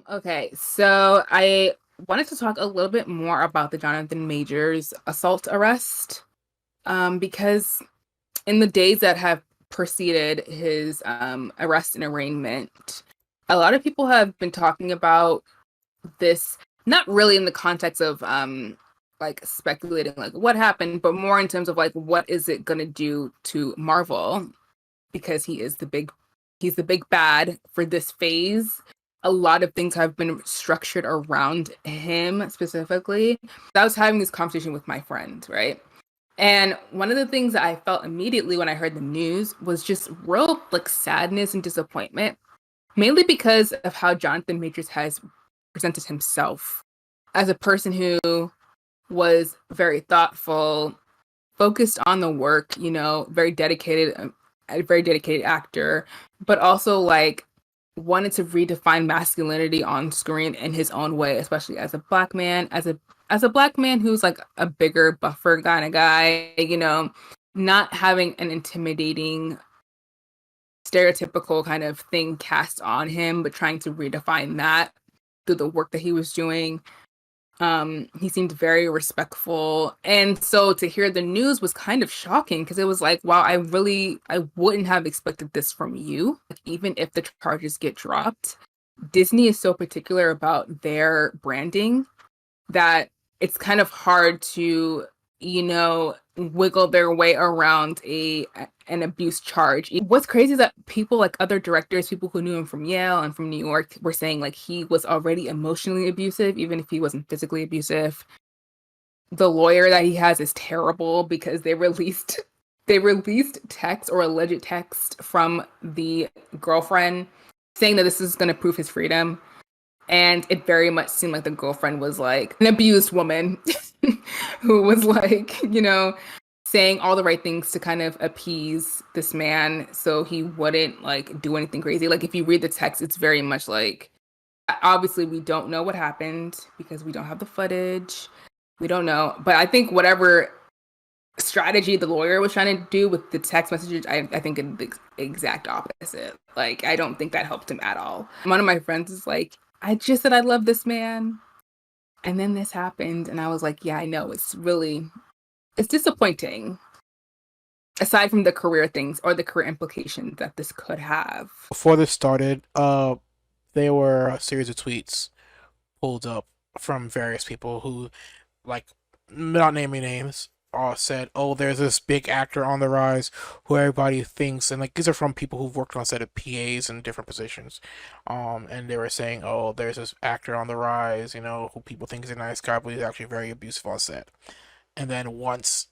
Okay, so I wanted to talk a little bit more about the Jonathan Majors assault arrest, because in the days that have preceded his arrest and arraignment, a lot of people have been talking about this, not really in the context of like speculating like what happened, but more in terms of like what is it gonna do to Marvel because he's the big bad for this phase. A lot of things have been structured around him specifically. I was having this conversation with my friend, right? And one of the things that I felt immediately when I heard the news was just real like sadness and disappointment, mainly because of how Jonathan Majors has presented himself as a person who was very thoughtful, focused on the work, very dedicated, a very dedicated actor, but also like wanted to redefine masculinity on screen in his own way, especially as a black man, as a black man who's like a bigger, buffer kind of guy, not having an intimidating stereotypical kind of thing cast on him, but trying to redefine that through the work that he was doing. He seemed very respectful. And so to hear the news was kind of shocking because it was like, wow, I wouldn't have expected this from you. Like, even if the charges get dropped, Disney is so particular about their branding that it's kind of hard to, wiggle their way around an abuse charge. What's crazy is that people like other directors, people who knew him from Yale and from New York, were saying like he was already emotionally abusive, even if he wasn't physically abusive. The lawyer that he has is terrible because they released text or alleged text from the girlfriend saying that this is going to prove his freedom. And it very much seemed like the girlfriend was like an abused woman who was like, saying all the right things to kind of appease this man so he wouldn't like do anything crazy. Like if you read the text, it's very much like obviously we don't know what happened because we don't have the footage. We don't know. But I think whatever strategy the lawyer was trying to do with the text messages, I think it's the exact opposite. Like I don't think that helped him at all. One of my friends is like, I just said I love this man. And then this happened. And I was like, yeah, I know. It's disappointing. Aside from the career things or the career implications that this could have. Before this started, there were a series of tweets pulled up from various people who, like, not naming names, said, "Oh, there's this big actor on the rise who everybody thinks," and like these are from people who've worked on set of PAs in different positions, and they were saying, "Oh, there's this actor on the rise, who people think is a nice guy, but he's actually very abusive on set." And then once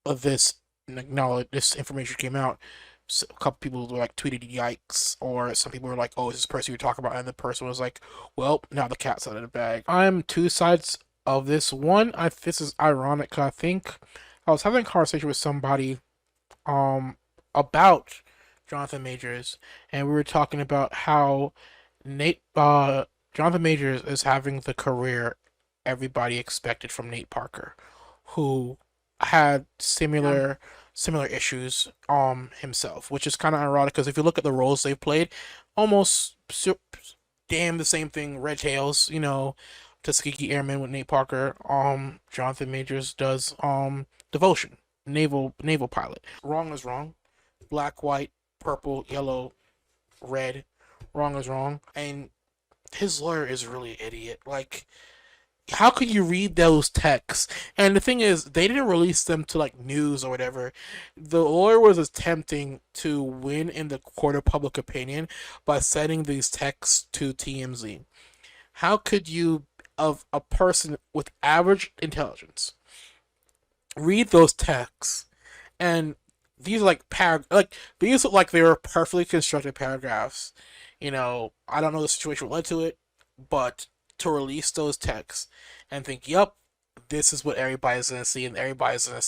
this acknowledge this information came out, so a couple people were like tweeted yikes, or some people were like, oh, is this person you're talking about? And the person was like, well, now the cat's out of the bag. I'm two sides of this. One, this is ironic 'cause I think I was having a conversation with somebody about Jonathan Majors, and we were talking about how Nate Jonathan Majors is having the career everybody expected from Nate Parker, who had Yeah. similar issues himself, which is kind of ironic because if you look at the roles they've played, almost damn the same thing. Red Tails, Tuskegee Airmen with Nate Parker. Jonathan Majors does Devotion, naval pilot. Wrong is wrong. Black, white, purple, yellow, red. Wrong is wrong. And his lawyer is really an idiot. Like, how could you read those texts? And the thing is, they didn't release them to like news or whatever. The lawyer was attempting to win in the court of public opinion by sending these texts to TMZ. How could you, of a person with average intelligence, read those texts and these are like these look like they were perfectly constructed paragraphs. I don't know the situation led to it, but to release those texts and think, "Yep, this is what everybody's gonna see, and everybody's gonna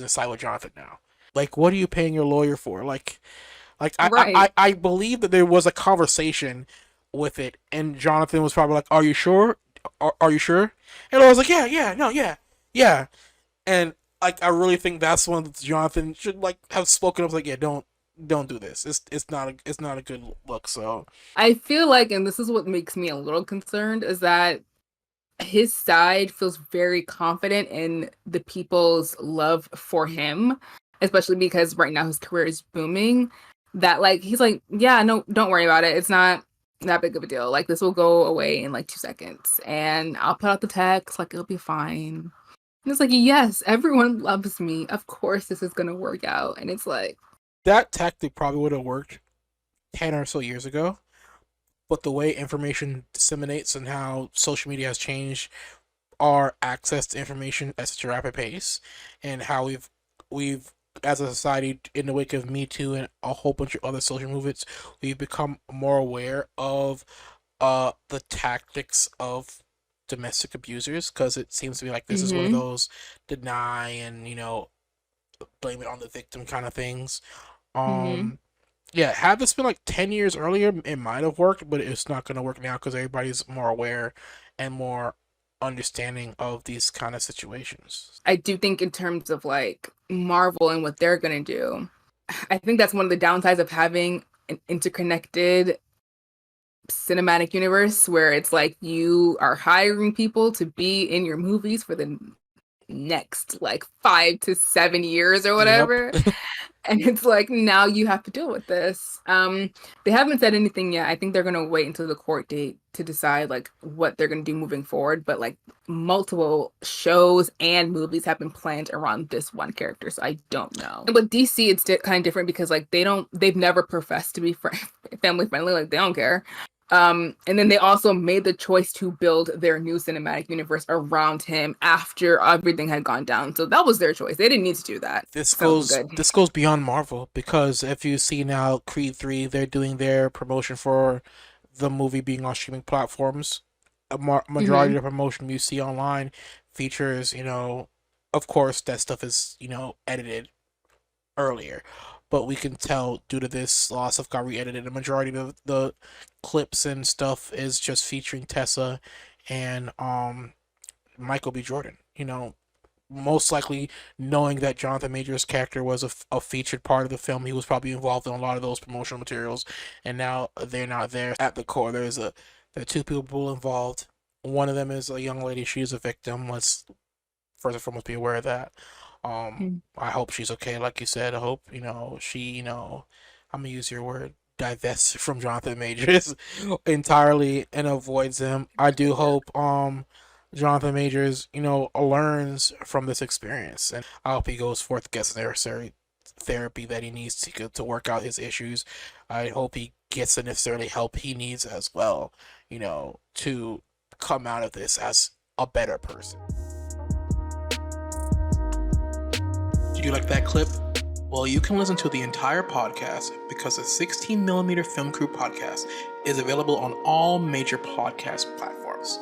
side with Jonathan now." Like, what are you paying your lawyer for? Like Right. I believe that there was a conversation with it, and Jonathan was probably like, "Are you sure? Are you sure?" And I was like, "Yeah, yeah, no, yeah, yeah." And like, I really think that's one that Jonathan should like have spoken up. Like, yeah, don't do this. It's not a good look. So I feel like, and this is what makes me a little concerned, is that his side feels very confident in the people's love for him, especially because right now his career is booming. That like he's like, yeah, no, don't worry about it. It's not that big of a deal. Like this will go away in like 2 seconds, and I'll put out the text. Like it'll be fine. And it's like, yes, everyone loves me. Of course, this is gonna work out. And it's like, that tactic probably would have worked 10 or so years ago. But the way information disseminates and how social media has changed our access to information at such a rapid pace, and how we've as a society in the wake of Me Too and a whole bunch of other social movements, we've become more aware of the tactics of domestic abusers, because it seems to be like this is one of mm-hmm, those deny and blame it on the victim kind of things. mm-hmm. Um, yeah, had this been like 10 years earlier, it might have worked, but it's not going to work now because everybody's more aware and more understanding of these kind of situations. I do think in terms of like Marvel and what they're gonna do, I think that's one of the downsides of having an interconnected cinematic universe where it's like you are hiring people to be in your movies for the next like 5 to 7 years or Yep. whatever. And it's like now you have to deal with this. They haven't said anything yet. I think they're gonna wait until the court date to decide like what they're gonna do moving forward. But like multiple shows and movies have been planned around this one character, so I don't know. But DC, it's kind of different because like they've never professed to be family friendly. Like they don't care. And then they also made the choice to build their new cinematic universe around him after everything had gone down. So that was their choice. They didn't need to do that. So good. This goes beyond Marvel, because if you see now Creed 3, they're doing their promotion for the movie being on streaming platforms. Majority Hmm. of the promotion you see online features, of course that stuff is, edited earlier, but we can tell due to this a lot of stuff got re-edited. The majority of the clips and stuff is just featuring Tessa and Michael B. Jordan. Most likely knowing that Jonathan Majors' character was a featured part of the film, he was probably involved in a lot of those promotional materials, and now they're not there at the core. There are two people involved. One of them is a young lady. She's a victim. Let's first and foremost be aware of that. I hope she's okay. Like you said, I hope she I'm gonna use your word, divests from Jonathan Majors entirely and avoids him. I do hope Jonathan Majors learns from this experience, and I hope he goes forth, gets the necessary therapy that he needs to work out his issues. I hope he gets the necessary help he needs as well, to come out of this as a better person. Did you like that clip? Well, you can listen to the entire podcast because the 16mm Film Crew podcast is available on all major podcast platforms.